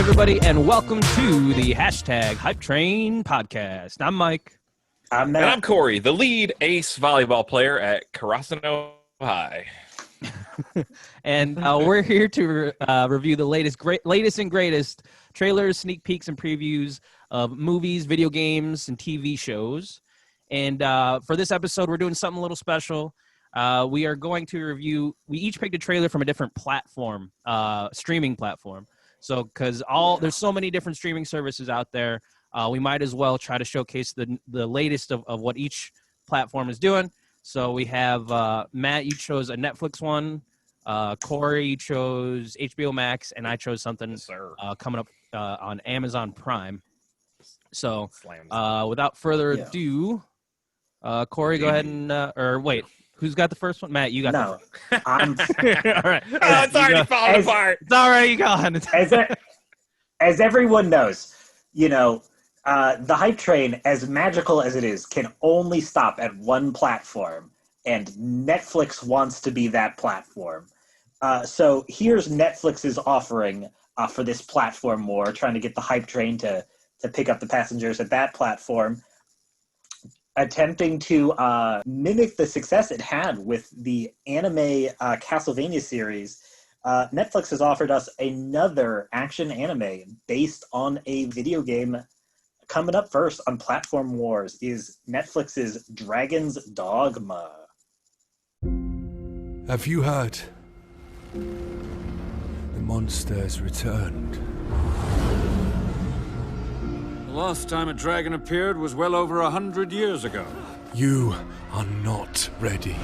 everybody, and welcome to the Hashtag Hypetrain podcast. I'm Mike. I'm Matt. And I'm Corey, the lead ace volleyball player at Carrasino High. And we're here to review the latest and greatest trailers, sneak peeks, and previews of movies, video games, and TV shows. And for this episode, we're doing something a little special. We are going to review. We each picked a trailer from a different platform, streaming platform. So, because there's so many different streaming services out there, we might as well try to showcase the latest of what each platform is doing. So we have Matt, you chose a Netflix one. Corey, you chose HBOmax, and I chose something coming up on Amazon Prime. So without further ado, Corey, go ahead and or wait. Who's got the first one? Matt, you got the first one. All right. Oh, it's already falling apart. It's already gone. As everyone knows, the hype train, as magical as it is, can only stop at one platform, and Netflix wants to be that platform. So here's Netflix's offering for this platform war, trying to get the hype train to pick up the passengers at that platform. Attempting to mimic the success it had with the anime Castlevania series, Netflix has offered us another action anime based on a video game. Coming up first on Platform Wars is Netflix's Dragon's Dogma. Have you heard? The monster's returned. The last time a dragon appeared was well over 100 years ago. You are not ready.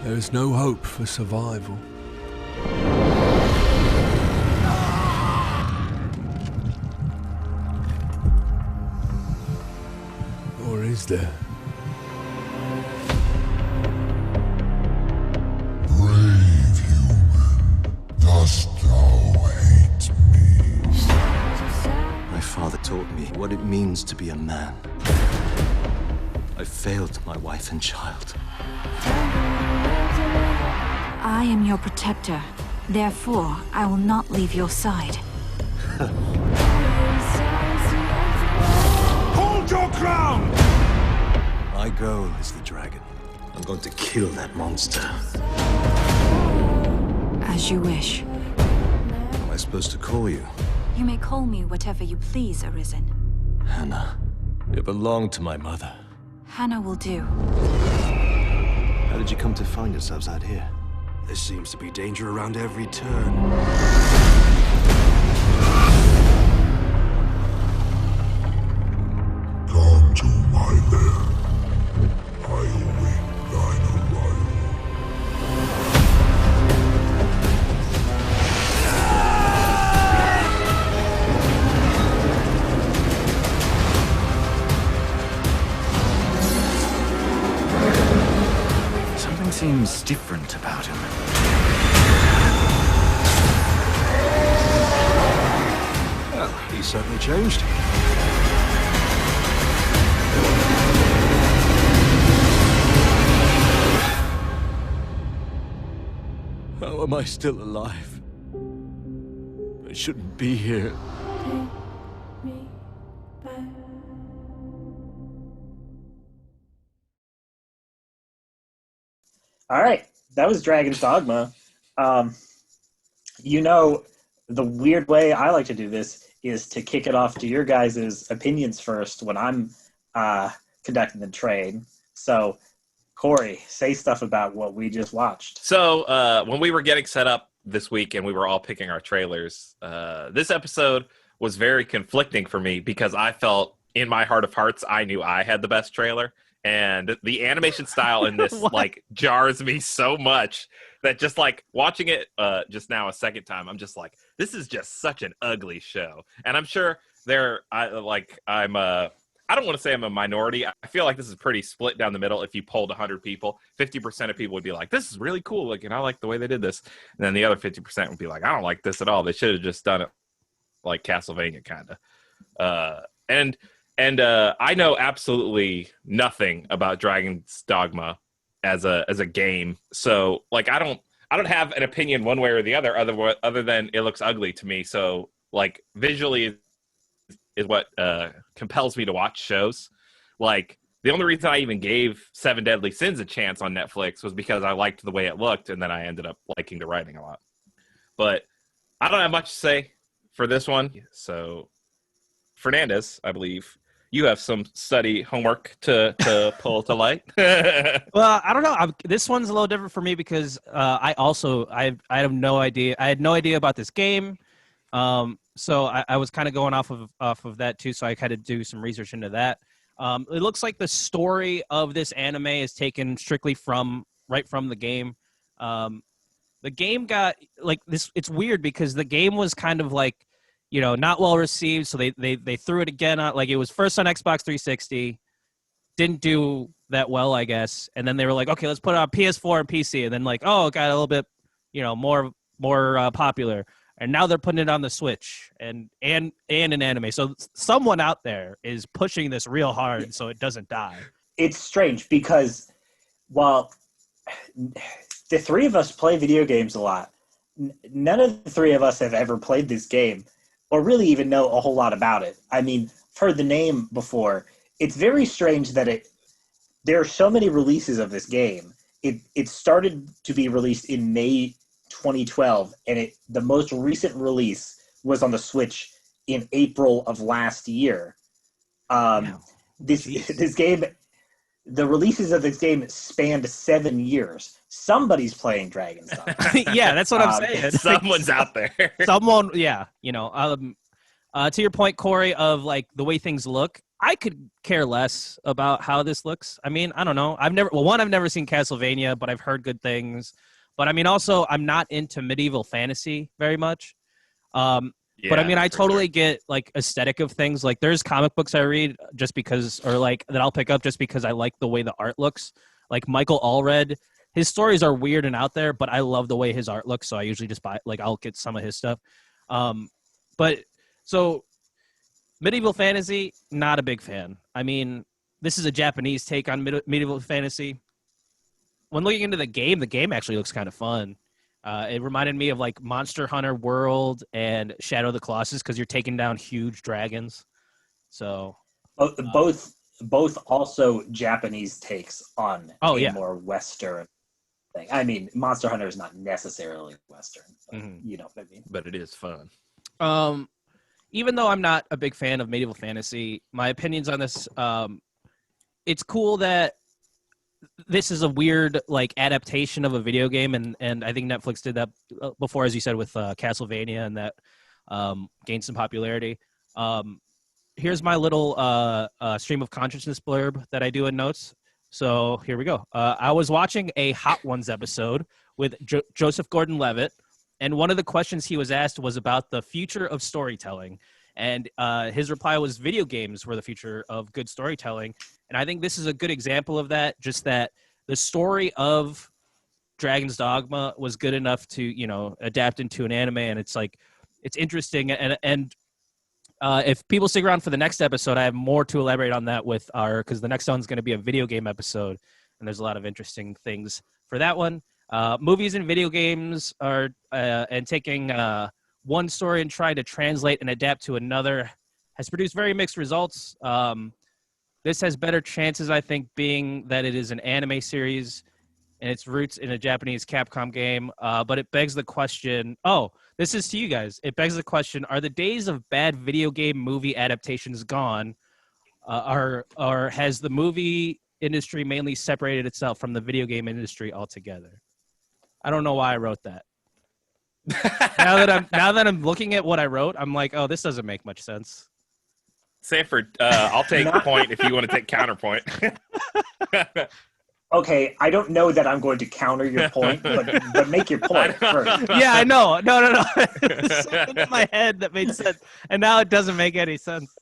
There is no hope for survival. Or is there? Brave human, dost thou hate me? My father taught me what it means to be a man. I failed my wife and child. I am your protector. Therefore, I will not leave your side. Hold your ground! My goal is the dragon. I'm going to kill that monster. As you wish. What am I supposed to call you? You may call me whatever you please, Arisen. Hannah. You belong to my mother. Hannah will do. How did you come to find yourselves out here? There seems to be danger around every turn. Come to my lair. I await thine arrival. Something seems different about him. Well, he's certainly changed. How am I still alive? I shouldn't be here. All right, that was Dragon's Dogma. The weird way I like to do this is to kick it off to your guys' opinions first when I'm conducting the train. So, Corey, say stuff about what we just watched. So when we were getting set up this week and we were all picking our trailers, this episode was very conflicting for me because I felt in my heart of hearts I knew I had the best trailer. And the animation style in this jars me so much that just watching it just now a second time, I'm just like, this is just such an ugly show. And I'm sure I don't want to say I'm a minority. I feel like this is pretty split down the middle. If you polled 100 people, 50% of people would be like, this is really cool. And I like the way they did this. And then the other 50% would be like, I don't like this at all. They should have just done it like Castlevania kind of. And I know absolutely nothing about Dragon's Dogma as a game. So I I don't have an opinion one way or the other, other than it looks ugly to me. So like visually is what compels me to watch shows. Like the only reason I even gave Seven Deadly Sins a chance on Netflix was because I liked the way it looked, and then I ended up liking the writing a lot. But I don't have much to say for this one. So Fernandez, I believe you have some study homework to pull to light. Well, I don't know. This one's a little different for me because I have no idea. I had no idea about this game. So I was kind of going off of that too. So I had to do some research into that. It looks like the story of this anime is taken strictly from the game. The game got like this. It's weird because the game was kind of like, not well received. So they threw it again on, like it was first on Xbox 360, didn't do that well, I guess. And then they were like, okay, let's put it on PS4 and PC. And then like, oh, it got a little bit, more popular. And now they're putting it on the Switch and an anime. So someone out there is pushing this real hard so it doesn't die. It's strange because while the three of us play video games a lot, none of the three of us have ever played this game or really even know a whole lot about it. I mean, I've heard the name before. It's very strange that there are so many releases of this game. It started to be released in May 2012, and the most recent release was on the Switch in April of last year. This game, the releases of this game spanned 7 years. Somebody's playing Dragon's Dogma. Yeah, that's what I'm saying. Someone's out there. Someone, yeah, to your point, Corey, of like the way things look, I could care less about how this looks. I mean, I don't know. I've never seen Castlevania, but I've heard good things. But I mean, also, I'm not into medieval fantasy very much. But I mean, I totally get like aesthetic of things. Like there's comic books I read just because, or like that I'll pick up just because I like the way the art looks. Like Michael Allred, his stories are weird and out there, but I love the way his art looks. So I usually just I'll get some of his stuff. But so medieval fantasy, not a big fan. I mean, this is a Japanese take on medieval fantasy. When looking into the game actually looks kind of fun. It reminded me of like Monster Hunter World and Shadow of the Colossus because you're taking down huge dragons. So both also Japanese takes on more Western thing. I mean, Monster Hunter is not necessarily Western, but you know what I mean. But it is fun. Even though I'm not a big fan of medieval fantasy, my opinions on this, it's cool that this is a weird like adaptation of a video game, and I think Netflix did that before, as you said, with Castlevania, and that gained some popularity. Here's my little stream of consciousness blurb that I do in notes. So here we go. I was watching a Hot Ones episode with Joseph Gordon-Levitt, and one of the questions he was asked was about the future of storytelling. And his reply was video games were the future of good storytelling. And I think this is a good example of that, just that the story of Dragon's Dogma was good enough to, adapt into an anime. And it's like, it's interesting. And if people stick around for the next episode, I have more to elaborate on that because the next one's going to be a video game episode. And there's a lot of interesting things for that one. Movies and video games are, and taking one story and trying to translate and adapt to another has produced very mixed results. This has better chances, I think, being that it is an anime series and its roots in a Japanese Capcom game. But it begs the question, this is to you guys. It begs the question, are the days of bad video game movie adaptations gone? Or has the movie industry mainly separated itself from the video game industry altogether? I don't know why I wrote that. now that I'm looking at what I wrote, I'm like, this doesn't make much sense. Sanford, I'll take point if you want to take counterpoint. Okay, I don't know that I'm going to counter your point, but make your point first. Yeah, I know. No. There's something in my head that made sense, and now it doesn't make any sense.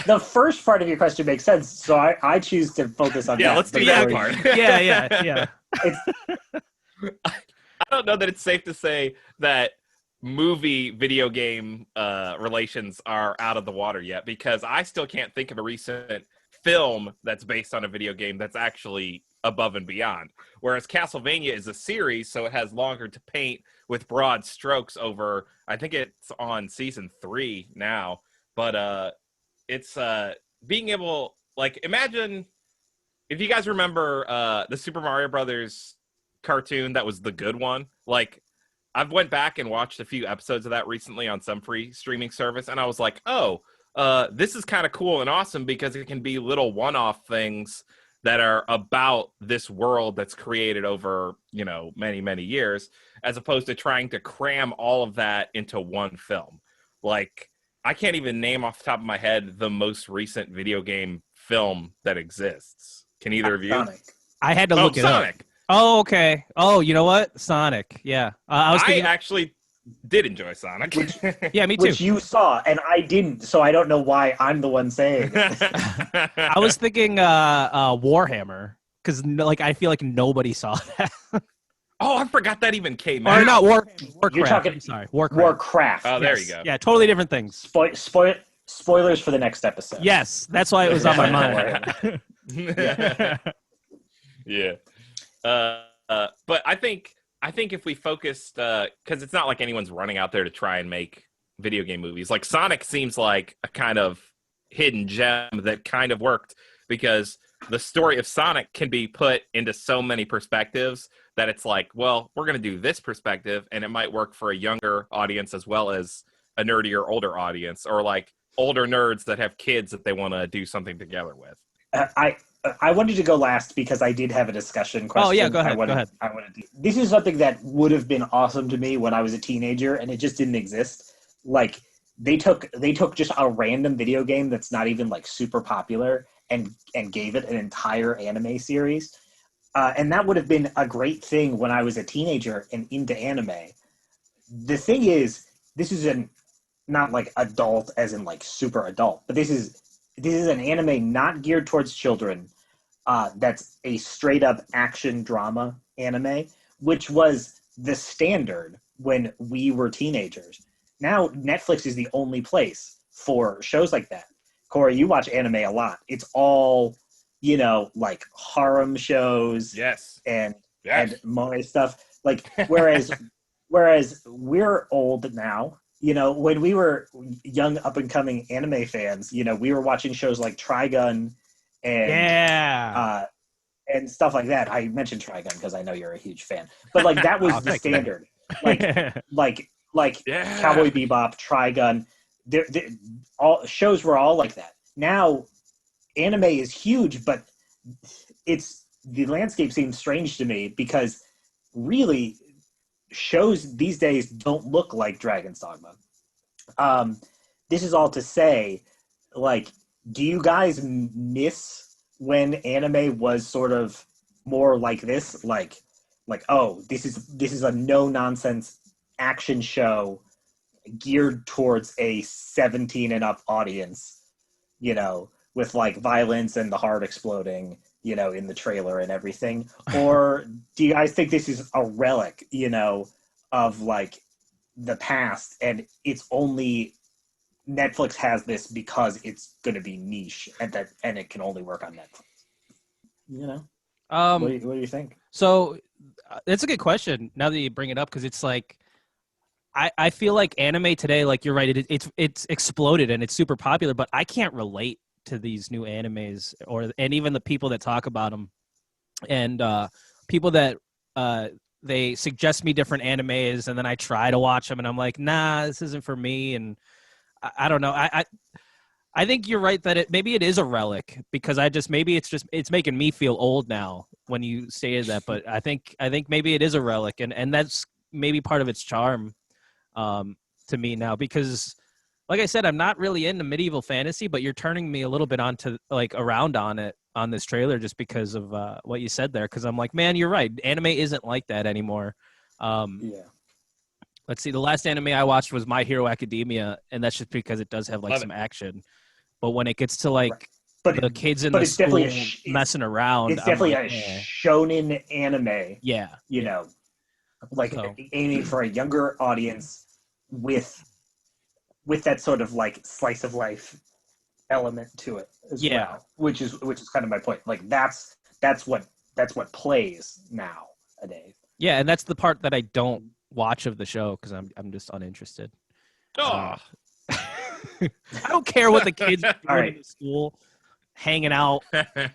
The first part of your question makes sense, so I choose to focus on that. Yeah, let's do that part. Yeah. I don't know that it's safe to say that movie video game relations are out of the water yet, because I still can't think of a recent film that's based on a video game that's actually above and beyond. Whereas Castlevania is a series, so it has longer to paint with broad strokes over, I think it's on season 3 now, but it's being able, like, imagine if you guys remember the Super Mario Brothers cartoon that was the good one. Like, I've went back and watched a few episodes of that recently on some free streaming service, and I was like, oh, this is kind of cool and awesome because it can be little one-off things that are about this world that's created over, you know, many, many years, as opposed to trying to cram all of that into one film. Like, I can't even name off the top of my head the most recent video game film that exists. Can either of you? Sonic. I had to look it up. Sonic. Oh, okay. Oh, you know what? Sonic. Yeah. I was thinking... actually did enjoy Sonic. Yeah, me too. Which you saw, and I didn't, so I don't know why I'm the one saying it. I was thinking Warhammer, because like I feel like nobody saw that. Oh, I forgot that even came Or out. not Warhammer. Warcraft. You're talking I'm sorry. Warcraft. Warcraft. Oh, there yes. you go. Yeah, totally different things. Spoilers for the next episode. Yes, that's why it was on my mind. Yeah. But I think if we focused, because it's not like anyone's running out there to try and make video game movies. Like, Sonic seems like a kind of hidden gem that kind of worked because the story of Sonic can be put into so many perspectives that it's like, well, we're going to do this perspective, and it might work for a younger audience as well as a nerdier older audience, or like older nerds that have kids that they want to do something together with. I wanted to go last because I did have a discussion question. Oh, yeah, go ahead. This is something that would have been awesome to me when I was a teenager, and it just didn't exist. Like, they took just a random video game that's not even like super popular and gave it an entire anime series. And that would have been a great thing when I was a teenager and into anime. The thing is, this is not like adult as in like super adult, but this is an anime not geared towards children. That's a straight up action drama anime, which was the standard when we were teenagers. Now Netflix is the only place for shows like that. Corey, you watch anime a lot. It's all, you know, like harem shows. Yes. And moe stuff. Like, whereas we're old now. You know, when we were young up-and-coming anime fans, you know, we were watching shows like Trigun and stuff like that. I mentioned Trigun because I know you're a huge fan. But, like, that was the standard. Like Cowboy Bebop, Trigun, all shows were all like that. Now, anime is huge, but the landscape seems strange to me because really shows these days don't look like Dragon's Dogma. This is all to say, like, do you guys miss when anime was sort of more like this? Like, oh, this is a no-nonsense action show geared towards a 17 and up audience, you know, with like violence and the heart exploding, you know, in the trailer and everything? Or do you guys think this is a relic, you know, of like the past, and it's only Netflix has this because it's going to be niche and it can only work on Netflix? You know, what do you think? So that's a good question. Now that you bring it up, because it's like I feel like anime today, like you're right, it's exploded and it's super popular, but I can't relate to these new animes and even the people that talk about them and people that they suggest me different animes and then I try to watch them and I'm like, nah, this isn't for me. And I don't know. I think you're right that maybe it is a relic because it's making me feel old now when you stated that. But I think maybe it is a relic and that's maybe part of its charm to me now because, like I said, I'm not really into medieval fantasy, but you're turning me a little bit around on it on this trailer just because of what you said there. Because I'm like, man, you're right. Anime isn't like that anymore. Yeah. Let's see. The last anime I watched was My Hero Academia, and that's just because it does have like some action. But when it gets to like the kids in the school messing around, it's definitely a shonen anime. Yeah, you know, like aiming for a younger audience with that sort of like slice of life element to it as well, which is kind of my point. Like that's what plays nowadays. Yeah, and that's the part that I don't watch of the show because I'm just uninterested. Oh, I don't care what the kids are doing right. in the school, hanging out,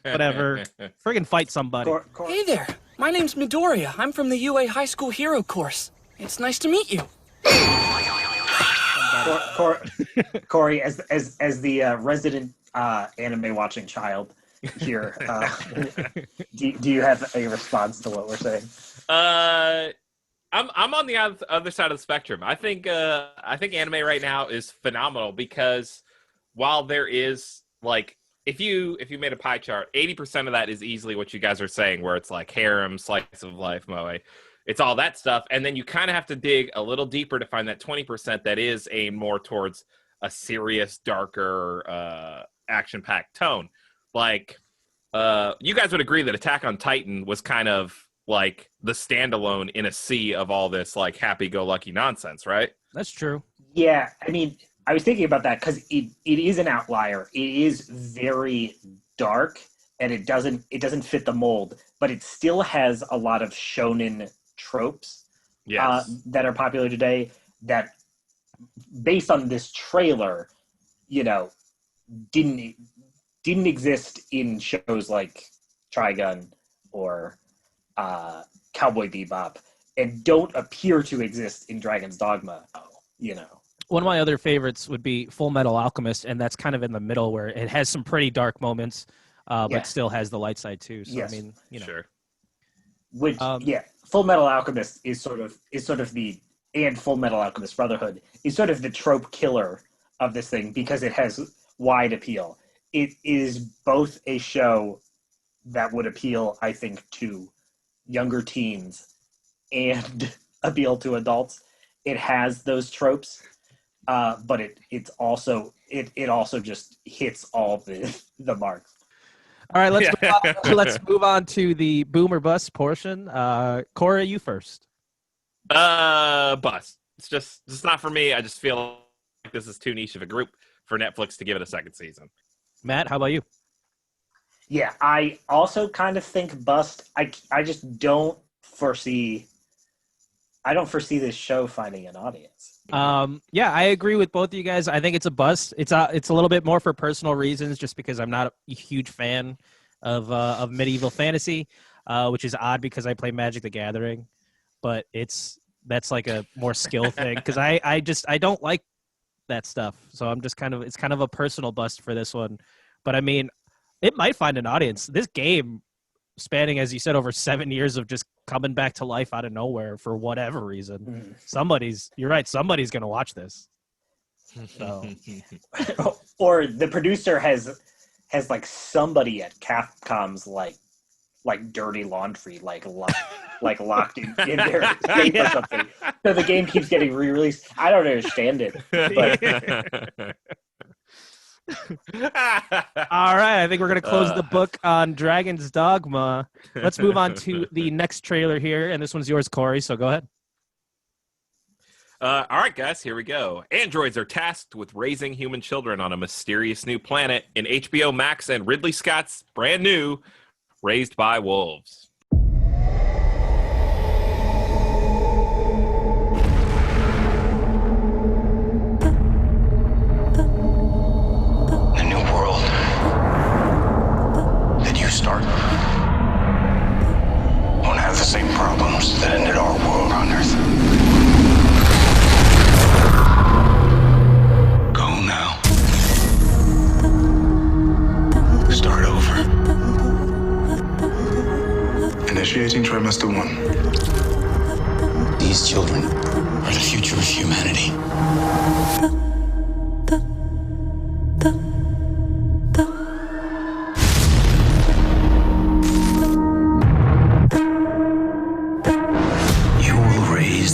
whatever. Friggin' fight somebody. Hey there, my name's Midoriya. I'm from the UA High School Hero course. It's nice to meet you. Corey, as the resident anime watching child here, do you have a response to what we're saying? I'm on the other side of the spectrum. I think anime right now is phenomenal because while there is like if you made a pie chart, 80% of that is easily what you guys are saying, where it's like harem, slice of life, moe. It's all that stuff, and then you kind of have to dig a little deeper to find that 20% that is aimed more towards a serious, darker, action-packed tone. Like, you guys would agree that Attack on Titan was kind of like the standalone in a sea of all this like happy-go-lucky nonsense, right? That's true. Yeah, I mean, I was thinking about that because it is an outlier. It is very dark, and it doesn't fit the mold, but it still has a lot of shonen tropes that are popular today that, based on this trailer, didn't exist in shows like Trigun or Cowboy Bebop, and don't appear to exist in Dragon's Dogma. One of my other favorites would be Full Metal Alchemist, and that's kind of in the middle where it has some pretty dark moments, but still has the light side too. So yes. I mean, Sure. Which Full Metal Alchemist is sort of the, and Full Metal Alchemist Brotherhood is sort of the trope killer of this thing because it has wide appeal. It is both a show that would appeal, I think, to younger teens and appeal to adults. It has those tropes, but it also just hits all the marks. All right, let's move on to the boom or bust portion. Cora, you first. Bust. It's not for me. I just feel like this is too niche of a group for Netflix to give it a second season. Matt, how about you? Yeah, I also kind of think bust. I just don't foresee this show finding an audience. Yeah, I agree with both of you guys. I think it's a bust. It's a little bit more for personal reasons, just because I'm not a huge fan of medieval fantasy, which is odd because I play Magic the Gathering, but that's like a more skill thing because I don't like that stuff. So I'm just it's kind of a personal bust for this one. But I mean, it might find an audience. This game, spanning, as you said, over 7 years of just coming back to life out of nowhere for whatever reason. You're right, somebody's going to watch this. So. Or the producer has like somebody at Capcom's like dirty laundry, like locked in their safe or something. So the game keeps getting re-released. I don't understand it. But all right, I think we're going to close the book on Dragon's Dogma. Let's move on to the next trailer here, and this one's yours, Corey, so go ahead. All right, guys, here we go. Androids are tasked with raising human children on a mysterious new planet in HBOmax and Ridley Scott's brand new Raised by Wolves. Start won't have the same problems that ended our world on Earth. Go now. Start over. Initiating trimester 1. These children are the future of humanity.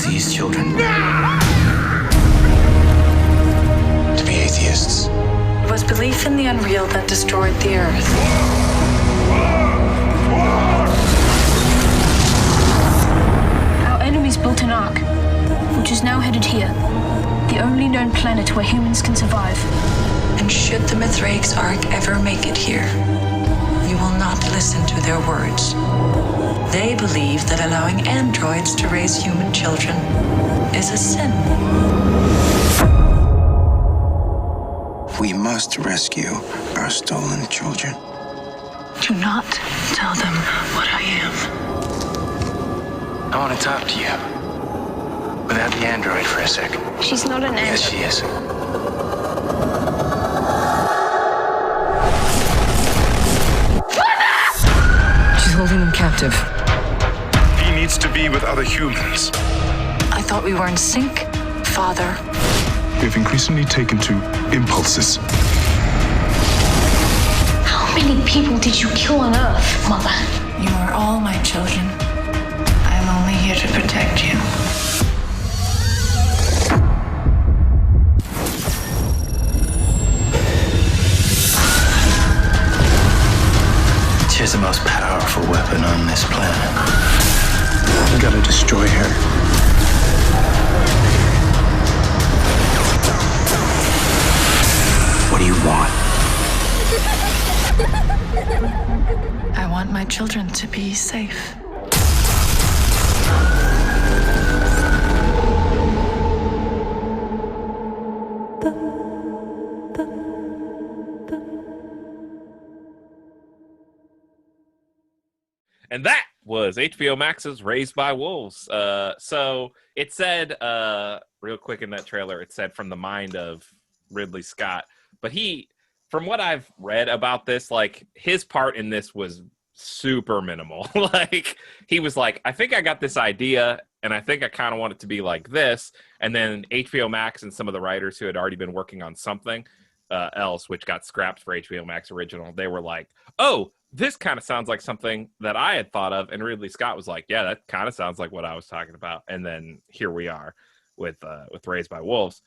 These children to be atheists. It was belief in the unreal that destroyed the earth. Our enemies built an ark, which is now headed here, the only known planet where humans can survive. And should the Mithraig's ark ever make it here, we will not listen to their words. They believe that allowing androids to raise human children is a sin. We must rescue our stolen children. Do not tell them what I am. I want to talk to you. Without the android for a second. She's not an Yes, she is. She's holding him captive. He needs to be with other humans. I thought we were in sync, Father. We've increasingly taken to impulses. How many people did you kill on Earth, Mother? You are all my children. I'm only here to protect you. She's the most powerful weapon on this planet. We gotta destroy her. What do you want? I want my children to be safe. And that was HBO Max's Raised by Wolves. So it said, real quick in that trailer, it said from the mind of Ridley Scott. But from what I've read about this, like his part in this was super minimal. Like he was like, I think I got this idea and I think I kind of want it to be like this. And then HBO Max and some of the writers who had already been working on something else, which got scrapped for HBO Max original, they were like, oh, this kind of sounds like something that I had thought of. And Ridley Scott was like, yeah, that kind of sounds like what I was talking about. And then here we are with Raised by Wolves.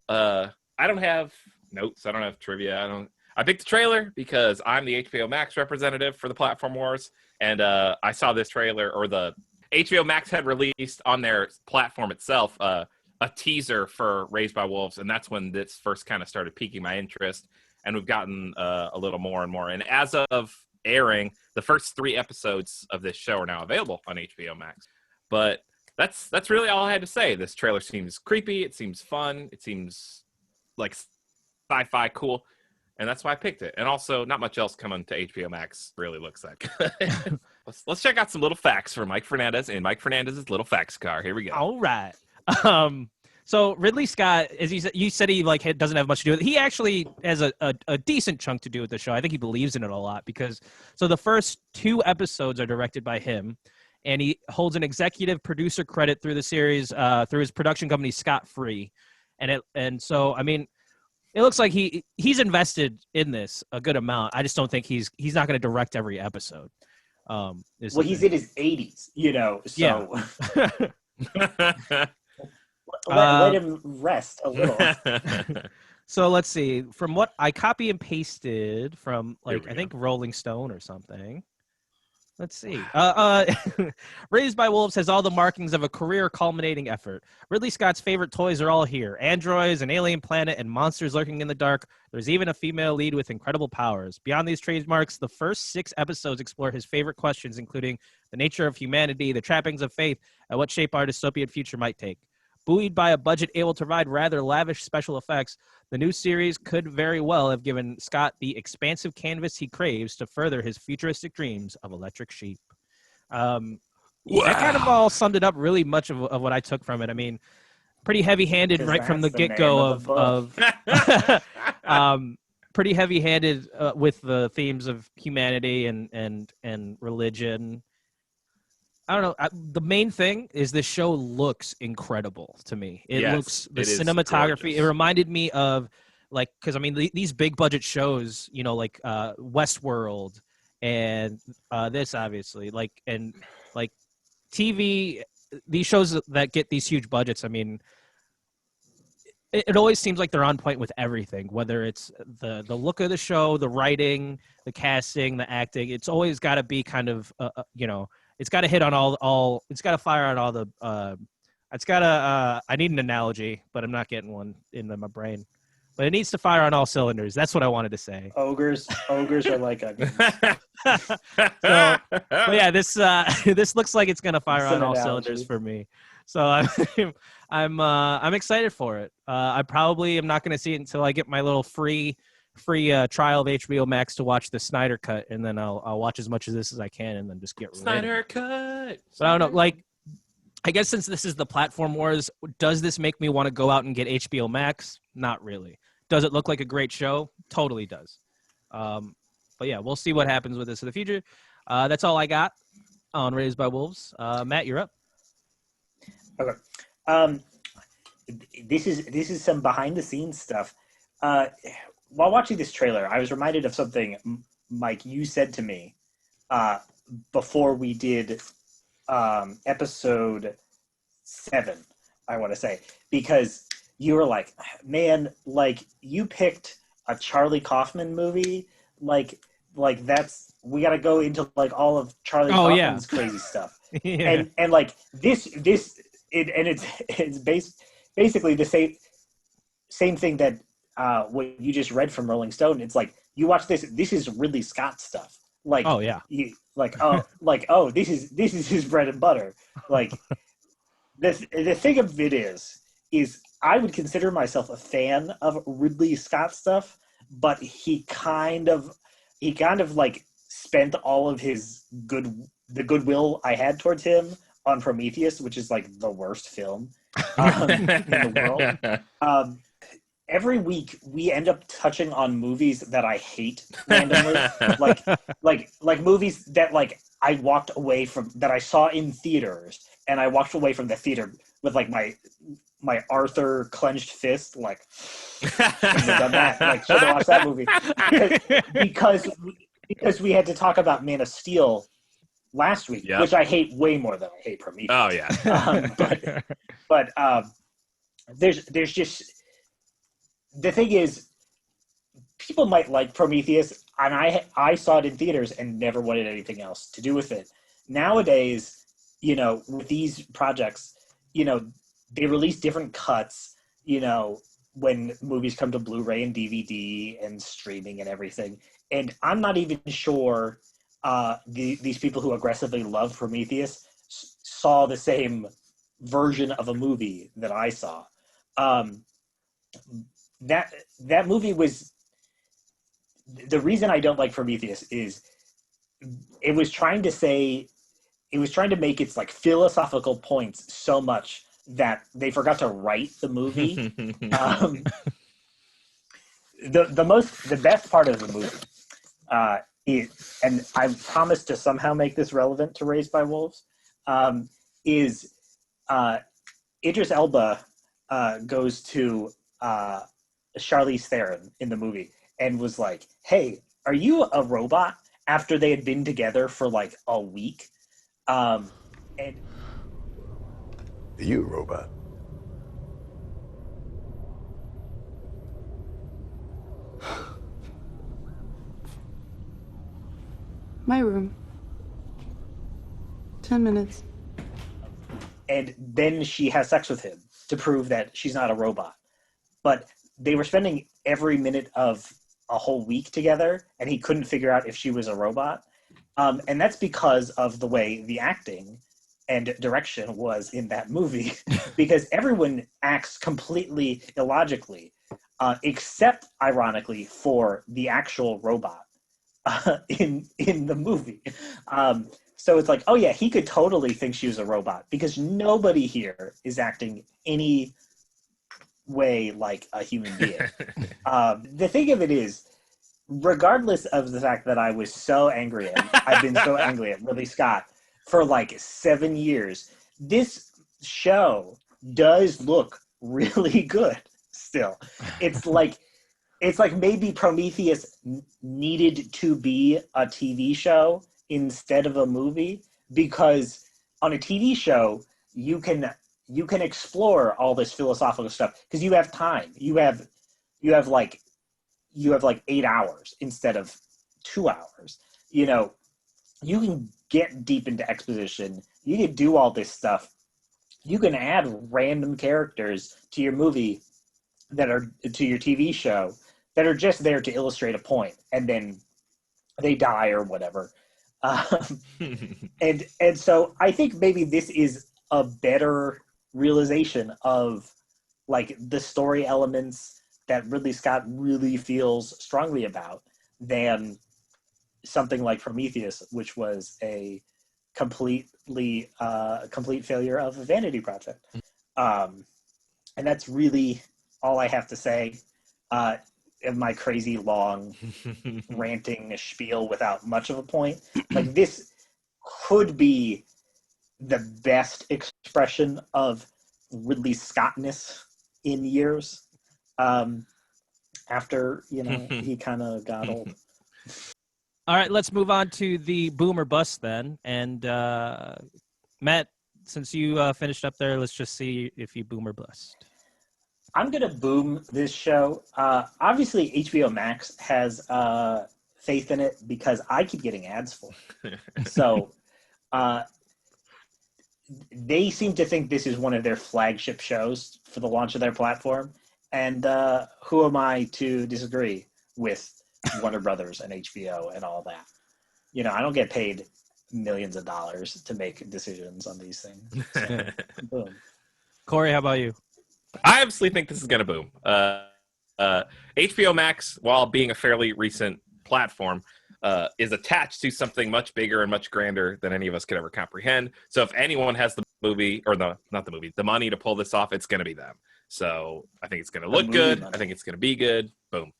I don't have notes. I don't have trivia. I picked the trailer because I'm the HBO Max representative for the Platform Wars. And I saw this trailer, or the HBO Max had released on their platform itself a teaser for Raised by Wolves. And that's when this first kind of started piquing my interest. And we've gotten a little more and more. And as of airing, the first 3 episodes of this show are now available on HBO Max. But that's really all I had to say. This trailer seems creepy. It seems fun. It seems like sci-fi cool. And that's why I picked it. And also, not much else coming to HBO Max really looks that good. Let's check out some little facts from Mike Fernandez in Mike Fernandez's little facts car. Here we go. All right. So Ridley Scott, as you said, he doesn't have much to do with it. He actually has a decent chunk to do with the show. I think he believes in it a lot because the first 2 episodes are directed by him, and he holds an executive producer credit through the series through his production company Scott Free, and so I mean, it looks like he's invested in this a good amount. I just don't think he's not going to direct every episode. Well, he's in his 80s, so yeah. let him rest a little. So let's see. From what I copy and pasted from, I think Rolling Stone or something. Let's see. Raised by Wolves has all the markings of a career-culminating effort. Ridley Scott's favorite toys are all here. Androids, an alien planet, and monsters lurking in the dark. There's even a female lead with incredible powers. Beyond these trademarks, the first 6 episodes explore his favorite questions, including the nature of humanity, the trappings of faith, and what shape our dystopian future might take. Buoyed by a budget able to provide rather lavish special effects, the new series could very well have given Scott the expansive canvas he craves to further his futuristic dreams of electric sheep. That kind of all summed it up really much of what I took from it. I mean, pretty heavy-handed right from the get-go pretty heavy-handed with the themes of humanity and religion. I don't know. The main thing is this show looks incredible to me. The cinematography. It reminded me of because I mean these big budget shows, like Westworld and this obviously and TV. These shows that get these huge budgets. I mean, it always seems like they're on point with everything. Whether it's the look of the show, the writing, the casting, the acting. It's always got to be kind of It's got to hit on all. It's got to fire on all the. It's got to. I need an analogy, but I'm not getting one in my brain. but it needs to fire on all cylinders. That's what I wanted to say. Ogres are like onions. But yeah, this this looks like it's gonna fire It's on an all analogy. cylinders for me. So I'm excited for it. I probably am not gonna see it until I get my little free trial of HBOmax to watch the Snyder cut, and then I'll watch as much of this as I can, and then just get rid of it. Snyder cut. But I don't know, like, I guess since this is the platform wars, does this make me want to go out and get HBO Max? Not really. Does it look like a great show? Totally does. But yeah, we'll see what happens with this in the future. That's all I got on Raised by Wolves. Matt, you're up. Okay. This is some behind the scenes stuff. While watching this trailer, I was reminded of something, Mike, you said to me before we did episode 7, I want to say, because you were like, man, like, you picked a Charlie Kaufman movie, like that's, we got to go into like all of Charlie Kaufman's crazy stuff. Yeah. And like it's basically the same thing that what you just read from Rolling Stone. It's like, you watch this is Ridley Scott stuff. Like, oh yeah, this is his bread and butter. Like, the thing of it is I would consider myself a fan of Ridley Scott stuff, but he kind of like spent all of his goodwill I had towards him on Prometheus, which is like the worst film in the world. Every week we end up touching on movies that I hate randomly, like movies that like I walked away from, that I saw in theaters, and I walked away from the theater with like my Arthur clenched fist, like, shouldn't have done that, like, should have watched that movie, because we had to talk about Man of Steel last week, which I hate way more than I hate Prometheus. Oh yeah. But there's just, the thing is, people might like Prometheus, and I saw it in theaters and never wanted anything else to do with it. Nowadays, you know, with these projects, you know, they release different cuts, you know, when movies come to Blu-ray and DVD and streaming and everything. And I'm not even sure these people who aggressively love Prometheus saw the same version of a movie that I saw. That movie was, the reason I don't like Prometheus is it was trying to make its like philosophical points so much that they forgot to write the movie. The best part of the movie, and I promise to somehow make this relevant to Raised by Wolves, is Idris Elba goes to Charlize Theron in the movie and was like, "Hey, are you a robot?" After they had been together for like a week, and Are you a robot? My room. 10 minutes. And then she has sex with him to prove that she's not a robot. But they were spending every minute of a whole week together, and he couldn't figure out if she was a robot. And that's because of the way the acting and direction was in that movie, because everyone acts completely illogically, except, ironically, for the actual robot in the movie. So it's like, oh yeah, he could totally think she was a robot, because nobody here is acting any way like a human being. The thing of it is, regardless of the fact that I was so angry I've been so angry at Ridley Scott for like 7 years, this show does look really good still. It's like maybe Prometheus needed to be a TV show instead of a movie, because on a TV show you can explore all this philosophical stuff because you have time. You have like 8 hours instead of 2 hours. You know, you can get deep into exposition. You can do all this stuff. You can add random characters to your movie that are to your TV show that are just there to illustrate a point, and then they die or whatever. And so I think maybe this is a better realization of like the story elements that Ridley Scott really feels strongly about than something like Prometheus, which was a complete failure of a vanity project. And that's really all I have to say. In my crazy long ranting spiel without much of a point. Like, this could be the best expression of Ridley Scottness in years. After, he kind of got old. All right, let's move on to the boom or bust then. And Matt, since you finished up there, let's just see if you boom or bust. I'm going to boom this show. Obviously, HBOmax has faith in it because I keep getting ads for it. So they seem to think this is one of their flagship shows for the launch of their platform. And who am I to disagree with Warner Brothers and HBO and all that? I don't get paid millions of dollars to make decisions on these things. So, boom. Corey, how about you? I obviously think this is going to boom. HBO Max, while being a fairly recent platform, is attached to something much bigger and much grander than any of us could ever comprehend. So if anyone has the money to pull this off, it's going to be them. So I think it's going to look good. I think it's going to be good. Boom.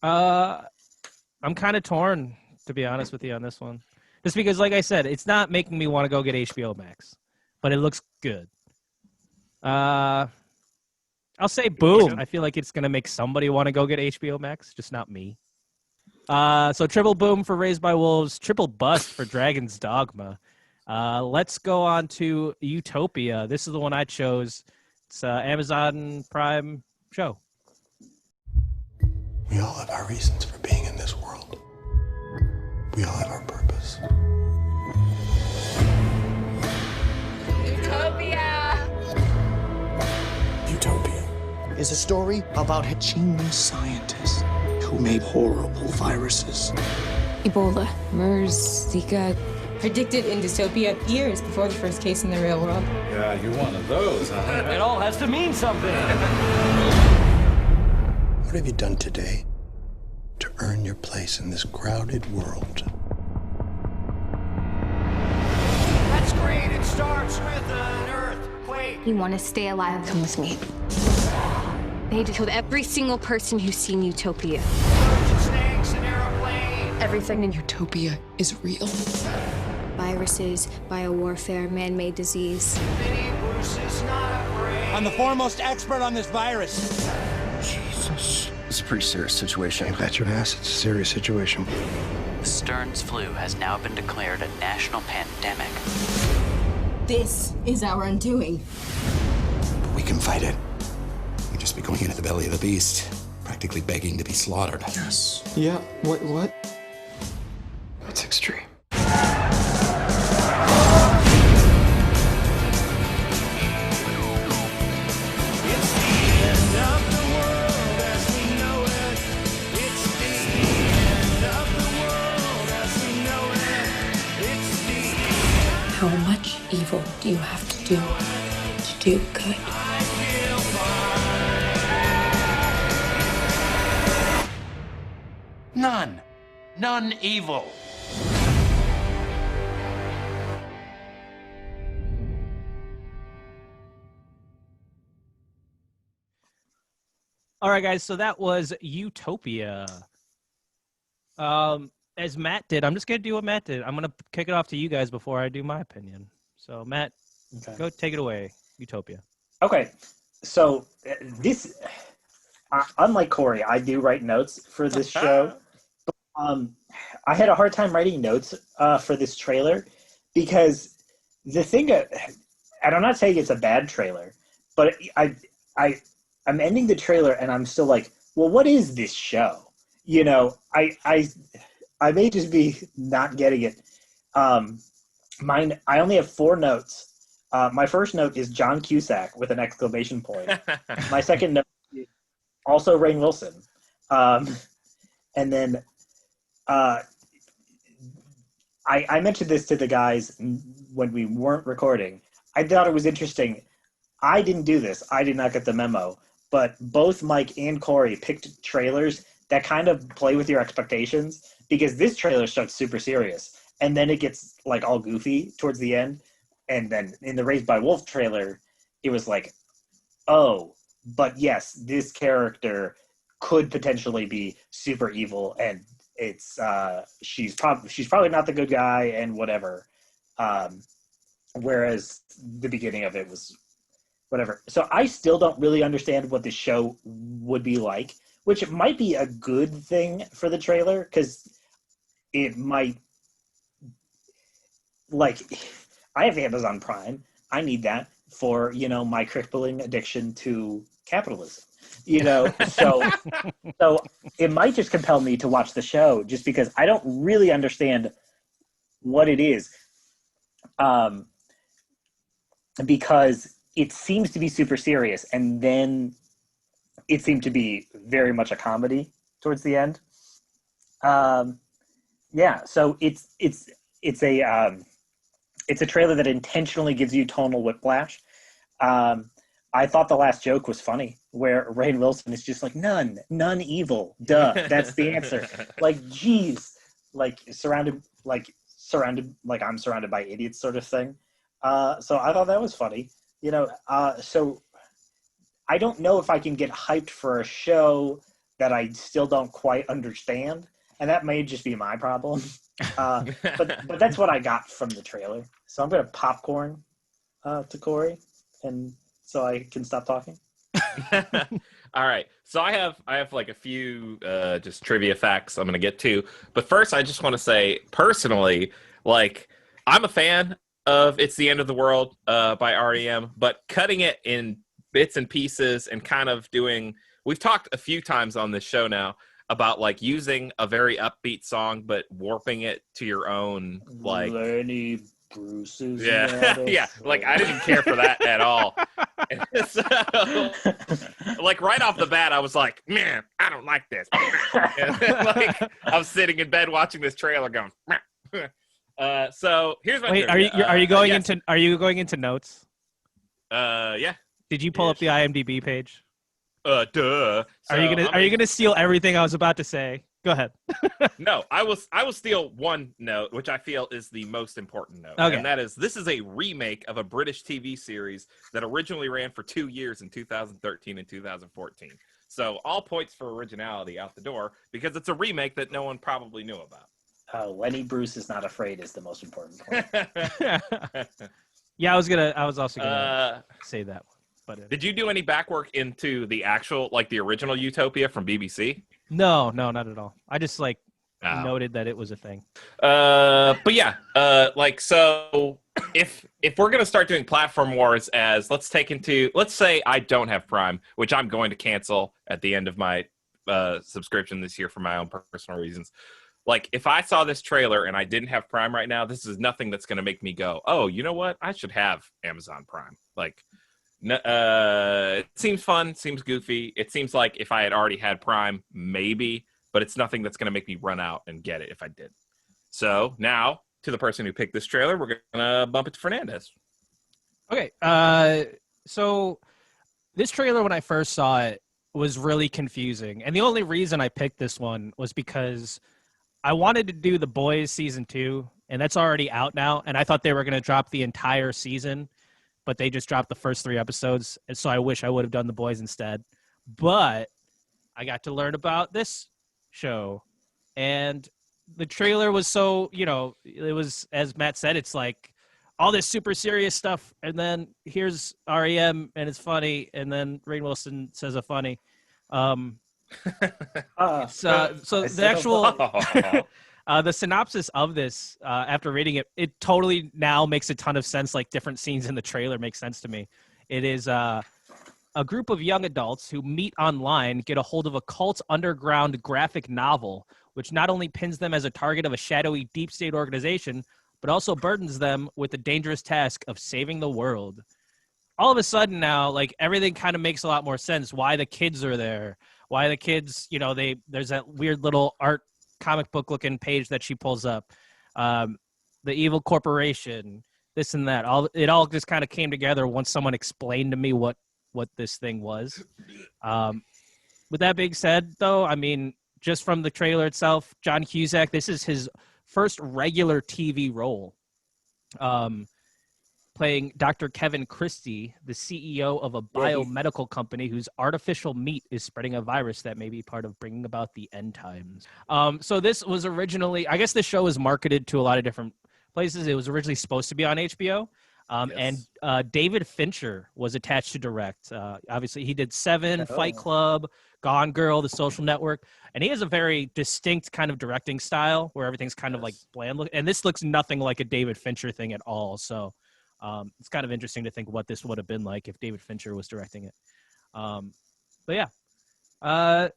I'm kind of torn, to be honest with you, on this one. Just because, like I said, it's not making me want to go get HBO Max, but it looks good. I'll say boom. I feel like it's going to make somebody want to go get HBO Max, just not me. So triple boom for Raised by Wolves, triple bust for Dragon's Dogma. Let's go on to Utopia. This is the one I chose. It's Amazon Prime show. We all have our reasons for being in this world. We all have our purpose. Utopia is a story about a genius scientist who made horrible viruses. Ebola, MERS, Zika. Predicted in dystopia years before the first case in the real world. Yeah, you're one of those, huh? It all has to mean something. What have you done today to earn your place in this crowded world? That's great. It starts with an earthquake. You want to stay alive? Come with me. They had to kill every single person who's seen Utopia. Snakes and airplanes. Everything in Utopia is real. Viruses, biowarfare, man-made disease. I'm the foremost expert on this virus. Jesus. It's a pretty serious situation. Ain't that your ass? It's a serious situation. The Stearns flu has now been declared a national pandemic. This is our undoing. But we can fight it. We'd just be going into the belly of the beast, practically begging to be slaughtered. Yes. Yeah, what? That's extreme. How much evil do you have to do good? None. None evil. All right, guys. So that was Utopia. As Matt did, I'm just going to do what Matt did. I'm going to kick it off to you guys before I do my opinion. So, Matt, Go take it away, Utopia. Okay. So this, unlike Corey, I do write notes for this show. I had a hard time writing notes for this trailer because the thing, and I'm not saying it's a bad trailer, but I'm ending the trailer and I'm still like, well, what is this show? You know, I may just be not getting it. I only have 4 notes. My first note is John Cusack with an exclamation point. My second note Also Rainn Wilson. And then I mentioned this to the guys when we weren't recording. I thought it was interesting. I didn't do this. I did not get the memo. But both Mike and Corey picked trailers that kind of play with your expectations, because this trailer starts super serious. And then it gets like all goofy towards the end. And then in the Raised by Wolf trailer, it was like, oh, but yes, this character could potentially be super evil, and it's she's probably not the good guy and whatever. Whereas the beginning of it was whatever. So I still don't really understand what the show would be like, which might be a good thing for the trailer, because it might, like, I have Amazon Prime. I need that for, you know, my crippling addiction to capitalism. You know, so it might just compel me to watch the show, just because I don't really understand what it is. Because it seems to be super serious, and then it seemed to be very much a comedy towards the end. Yeah, so it's a trailer that intentionally gives you tonal whiplash. I thought the last joke was funny, where Rainn Wilson is just like, none evil, duh, that's the answer. Like, geez, like surrounded like I'm surrounded by idiots sort of thing. So I thought that was funny, you know. So I don't know if I can get hyped for a show that I still don't quite understand, and that may just be my problem. But that's what I got from the trailer. So I'm gonna popcorn to Corey, and so I can stop talking. All right. So I have like a few just trivia facts I'm going to get to. But first, I just want to say personally, like, I'm a fan of It's the End of the World by REM, but cutting it in bits and pieces and kind of doing, we've talked a few times on this show now about like using a very upbeat song, but warping it to your own, like, Lenny Bruce's. Yeah, like I didn't care for that at all. So, like right off the bat, I was like, "Man, I don't like this." And then, like, I was sitting in bed watching this trailer, going. So here's my. Wait, trivia. are you going into notes? Yeah. Did you pull up the IMDb page? Duh. So are you gonna steal everything I was about to say? Go ahead. No, I will steal one note, which I feel is the most important note. Okay. And that is, this is a remake of a British TV series that originally ran for 2 years in 2013 and 2014. So all points for originality out the door, because it's a remake that no one probably knew about. Lenny Bruce is Not Afraid is the most important point. Yeah, I was also gonna say that one. But did you do any backwork into the actual, like the original Utopia from BBC? No, not at all. I just noted that it was a thing. But yeah, like, so if we're gonna start doing platform wars, as let's say I don't have Prime, which I'm going to cancel at the end of my subscription this year for my own personal reasons. Like, if I saw this trailer and I didn't have Prime right now, this is nothing that's gonna make me go, oh, you know what? I should have Amazon Prime. Like, it seems fun, seems goofy. It seems like if I had already had Prime, maybe, but it's nothing that's going to make me run out and get it if I did. So now, to the person who picked this trailer, we're going to bump it to Fernandez. Okay. So this trailer, when I first saw it, was really confusing. And the only reason I picked this one was because I wanted to do The Boys Season 2, and that's already out now. And I thought they were going to drop the entire season, but they just dropped the first 3 episodes, and so I wish I would have done The Boys instead. But I got to learn about this show, and the trailer was so, you know, it was, as Matt said, it's like all this super serious stuff, and then here's REM, and it's funny, and then Rainn Wilson says a funny. So the actual... the synopsis of this, after reading it, it totally now makes a ton of sense. Like, different scenes in the trailer make sense to me. It is a group of young adults who meet online, get a hold of a cult underground graphic novel, which not only pins them as a target of a shadowy deep state organization, but also burdens them with the dangerous task of saving the world. All of a sudden now, like, everything kind of makes a lot more sense. Why the kids are there, Why the kids, there's that weird little art comic book looking page that she pulls up. The evil corporation, this and that. It all just kind of came together once someone explained to me what this thing was. With that being said, though, I mean, just from the trailer itself, John Cusack, this is his first regular TV role. Playing Dr. Kevin Christie, the CEO of a biomedical company whose artificial meat is spreading a virus that may be part of bringing about the end times. So this was originally, I guess the show was marketed to a lot of different places. It was originally supposed to be on HBO. And David Fincher was attached to direct. Obviously, he did Seven, Fight Club, Gone Girl, The Social Network. And he has a very distinct kind of directing style where everything's kind of like bland. And this looks nothing like a David Fincher thing at all. So it's kind of interesting to think what this would have been like if David Fincher was directing it. But yeah,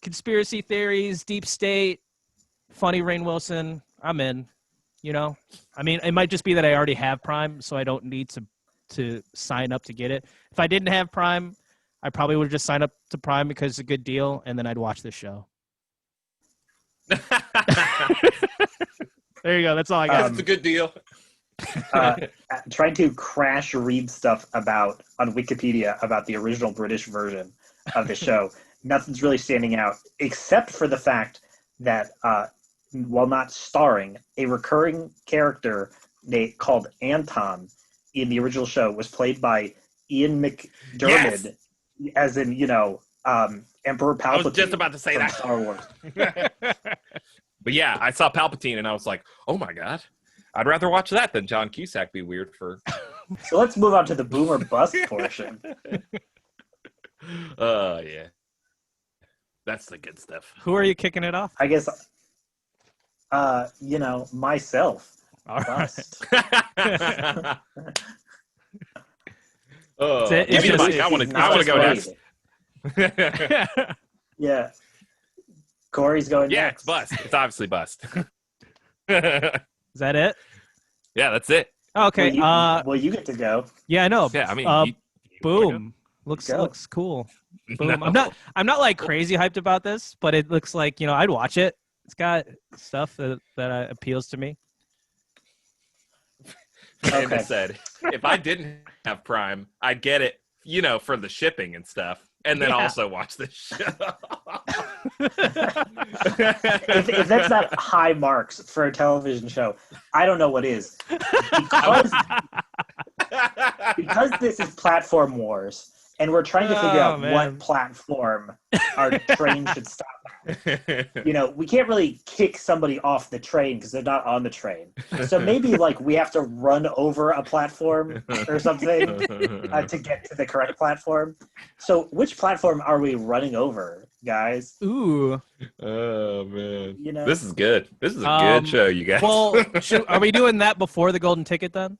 conspiracy theories, deep state, funny Rainn Wilson. I'm in. I mean, it might just be that I already have Prime, so I don't need to sign up to get it. If I didn't have Prime, I probably would have just signed up to Prime because it's a good deal, and then I'd watch this show. There you go. That's all I got. It's a good deal. Trying to crash read stuff on Wikipedia about the original British version of the show. Nothing's really standing out except for the fact that while not starring, a recurring character called Anton in the original show was played by Ian McDermott, as in Emperor Palpatine. I was just about to say that. Star Wars. But yeah, I saw Palpatine and I was like, oh my god, I'd rather watch that than John Cusack be weird for. So let's move on to the boomer bust portion. Yeah, that's the good stuff. Who are you kicking it off? I guess. Myself. All right. Give me the mic. I want to go next. Yeah. Corey's going next. Yeah, it's bust. It's obviously bust. Is that it? Yeah, that's it. Okay. Well, you get to go. Yeah, I know. Yeah, I mean, boom. Looks cool. Boom. No. I'm not like crazy hyped about this, but it looks like, I'd watch it. It's got stuff that appeals to me. Like I said, if I didn't have Prime, I'd get it, for the shipping and stuff, and then also watch this show. if that's not high marks for a television show, I don't know what is. Because this is Platform Wars, and we're trying to figure out what platform our train should stop at. We can't really kick somebody off the train because they're not on the train. So maybe we have to run over a platform or something to get to the correct platform. So which platform are we running over, guys? Ooh. Oh man. This is good. This is a good show, you guys. Well, are we doing that before the golden ticket then?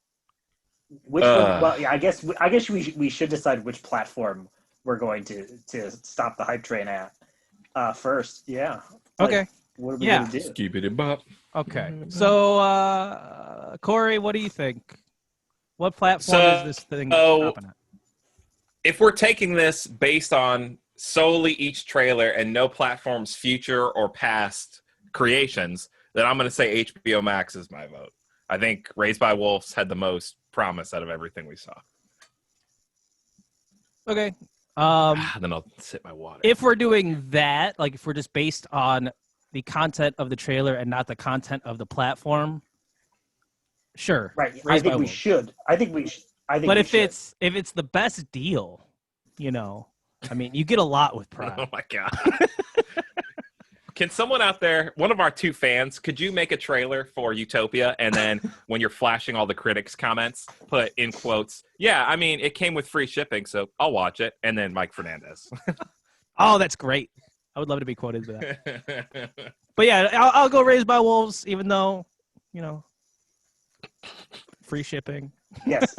Which one? Well, yeah, I guess we should decide which platform we're going to stop the hype train at first. Yeah. Okay. What are we going to do? Keep it in bop. Okay. So, Corey, what do you think? What platform is this thing stopping at? If we're taking this based on solely each trailer and no platform's future or past creations, then I'm going to say HBOmax is my vote. I think Raised by Wolves had the most promise out of everything we saw. Okay. Then I'll sip my water. If we're doing that, if we're just based on the content of the trailer and not the content of the platform, sure. Right. I think we should. But if it's the best deal, I mean, you get a lot with Prime. Oh my god. Can someone out there, one of our two fans, could you make a trailer for Utopia and then when you're flashing all the critics' comments, put in quotes, yeah, I mean, it came with free shipping, so I'll watch it, and then Mike Fernandez. Oh, that's great. I would love to be quoted for that. But yeah, I'll go Raised by Wolves, even though, free shipping. Yes.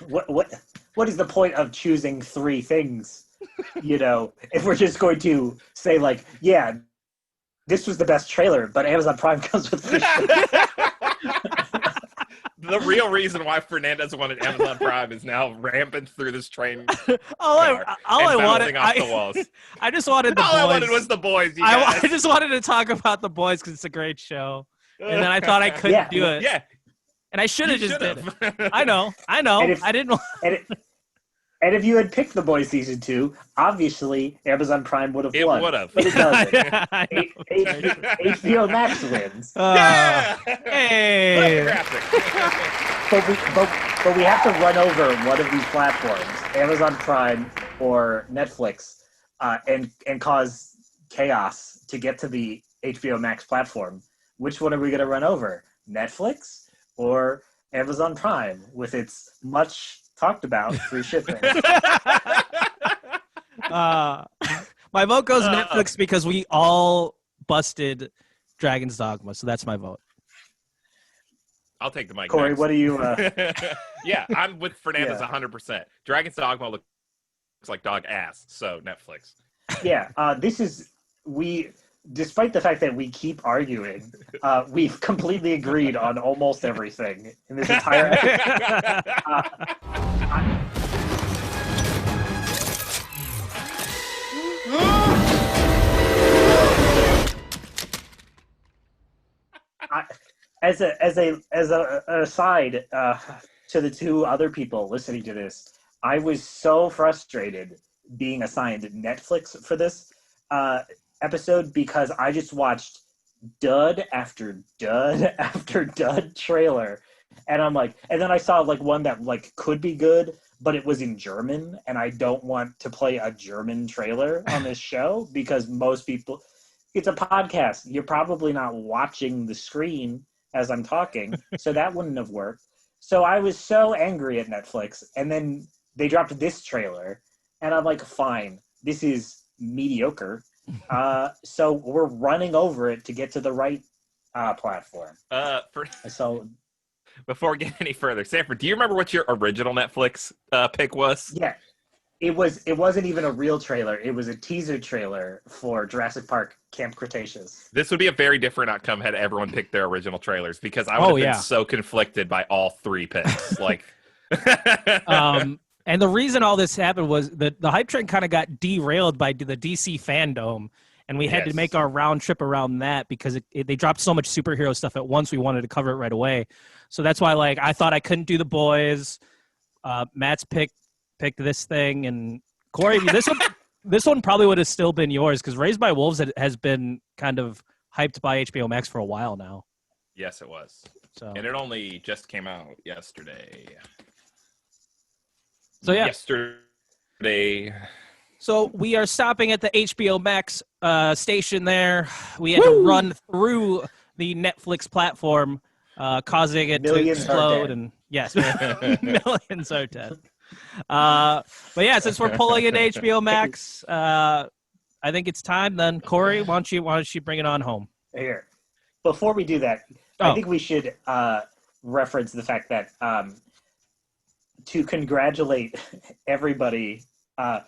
What is the point of choosing three things? If we're just going to say yeah, this was the best trailer, but Amazon Prime comes with free shipping. The real reason why Fernandez wanted Amazon Prime is now rampant through this train. all I wanted, off the walls. I just wanted the boys. All I wanted was the boys. You guys. I just wanted to talk about the boys because it's a great show, and then I thought I couldn't do it. Yeah, and I should have just did it. I know. I didn't. And if you had picked The Boys season 2, obviously Amazon Prime would have won. It would have, but it doesn't. HBO Max wins. Hey. But we have to run over one of these platforms, Amazon Prime or Netflix, and cause chaos to get to the HBO Max platform. Which one are we going to run over? Netflix or Amazon Prime with its much talked about free shipping? My vote goes Netflix because we all busted Dragon's Dogma, so that's my vote. I'll take the mic. Corey, next. what do you? Yeah, I'm with Fernandez 100%. Dragon's Dogma looks like dog ass, so Netflix. Yeah, despite the fact that we keep arguing, we've completely agreed on almost everything in this entire episode. As an aside to the two other people listening to this, I was so frustrated being assigned Netflix for this episode because I just watched dud after dud after dud trailer, and I'm like, and then I saw like one that like could be good, but it was in German, and I don't want to play a German trailer on this show because most people, it's a podcast. You're probably not watching the screen as I'm talking, so that wouldn't have worked. So I was so angry at Netflix, and then they dropped this trailer, and I'm like, fine, this is mediocre. So we're running over it to get to the right platform. Before we get any further, Sanford, do you remember what your original Netflix pick was? Yeah, it wasn't even a real trailer. It was a teaser trailer for Jurassic Park Camp Cretaceous. This would be a very different outcome had everyone picked their original trailers, because I would have been so conflicted by all three picks. Like, and the reason all this happened was that the hype train kind of got derailed by the DC fandom, and we had to make our round trip around that because they dropped so much superhero stuff at once. We wanted to cover it right away, so that's why like I thought I couldn't do the boys. Matt's picked this thing, and Corey, this one probably would have still been yours because Raised by Wolves has been kind of hyped by HBO Max for a while now. Yes, it was. So, and it only just came out yesterday. So yeah, yesterday. So we are stopping at the HBO Max station there. We had to run through the Netflix platform, causing it to explode. And yes, millions are dead. But yeah, since we're pulling in HBO Max, I think it's time then. Corey, why don't you bring it on home? Here. Before we do that, I think we should reference the fact that to congratulate everybody, a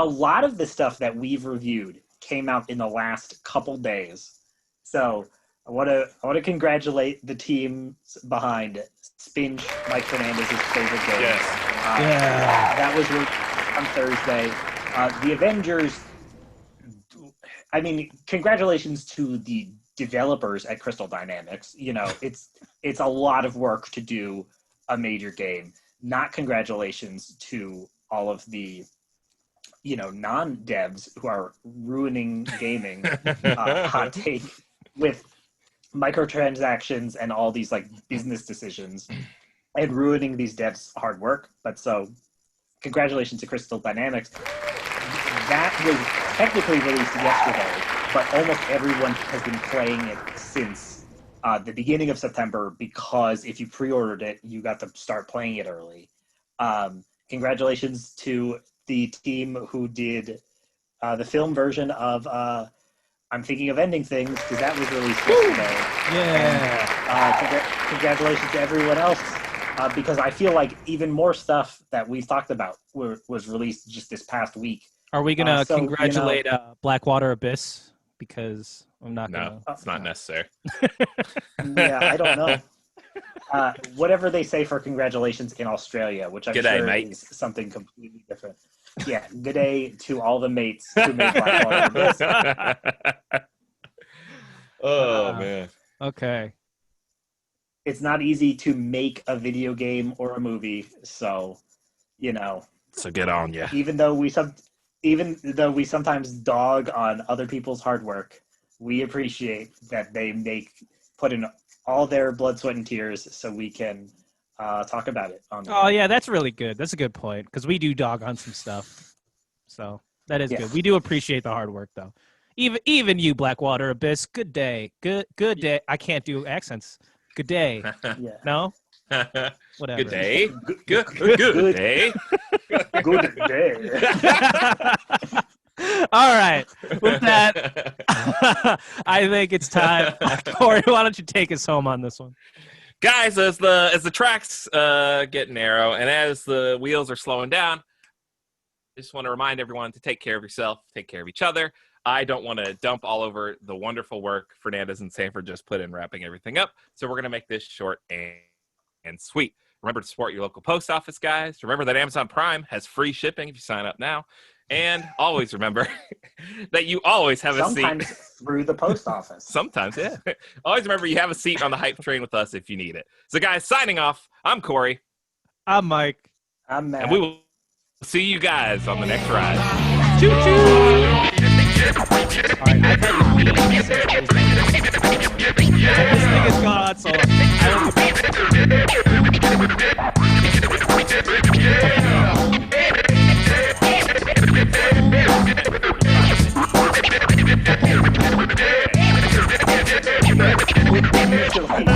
lot of the stuff that we've reviewed came out in the last couple days. So I want to congratulate the teams behind Spinch, Mike Fernandez's favorite game. Yes. That was on Thursday. The Avengers. I mean, congratulations to the developers at Crystal Dynamics. You know, it's a lot of work to do a major game. Not congratulations to all of the, non-devs who are ruining gaming. Hot take with microtransactions and all these like business decisions and ruining these devs' hard work. But so, congratulations to Crystal Dynamics. That was technically released yesterday, but almost everyone has been playing it since the beginning of September, because if you pre-ordered it, you got to start playing it early. Congratulations to the team who did the film version of I'm Thinking of Ending Things, because that was released yesterday. Yeah. Congratulations to everyone else, because I feel like even more stuff that we've talked about was released just this past week. Are we going to congratulate Blackwater Abyss? Because I'm not going to. No, it's not necessary. Yeah, I don't know. whatever they say for congratulations in Australia, which I'm G'day, sure mate. is something completely different. Yeah, good day to all the mates who made Blackwater. Oh man. Okay. It's not easy to make a video game or a movie, so So get on, yeah. even though we sometimes dog on other people's hard work, we appreciate that they put in all their blood, sweat, and tears so we can talk about it. Oh yeah, that's really good. That's a good point because we do dog on some stuff, so that is Yeah. good. We do appreciate the hard work though. Even you, Blackwater Abyss. Good day. Good day. I can't do accents. Good day. Yeah. No. Whatever. Good day. Good day. Good day. All right. With that, I think it's time. Corey, why don't you take us home on this one? Guys, as the tracks get narrow and as the wheels are slowing down, I just want to remind everyone to take care of yourself, take care of each other. I don't want to dump all over the wonderful work Fernandez and Sanford just put in wrapping everything up. So we're going to make this short and sweet. Remember to support your local post office, guys. Remember that Amazon Prime has free shipping if you sign up now. And always remember that you always have a seat. Sometimes through the post office. Sometimes, yeah. Always remember you have a seat on the hype train with us if you need it. So, guys, signing off, I'm Corey. I'm Mike. I'm Matt. And we will see you guys on the next ride. Choo-choo! All right, I've had you this thing has gone on so long. I don't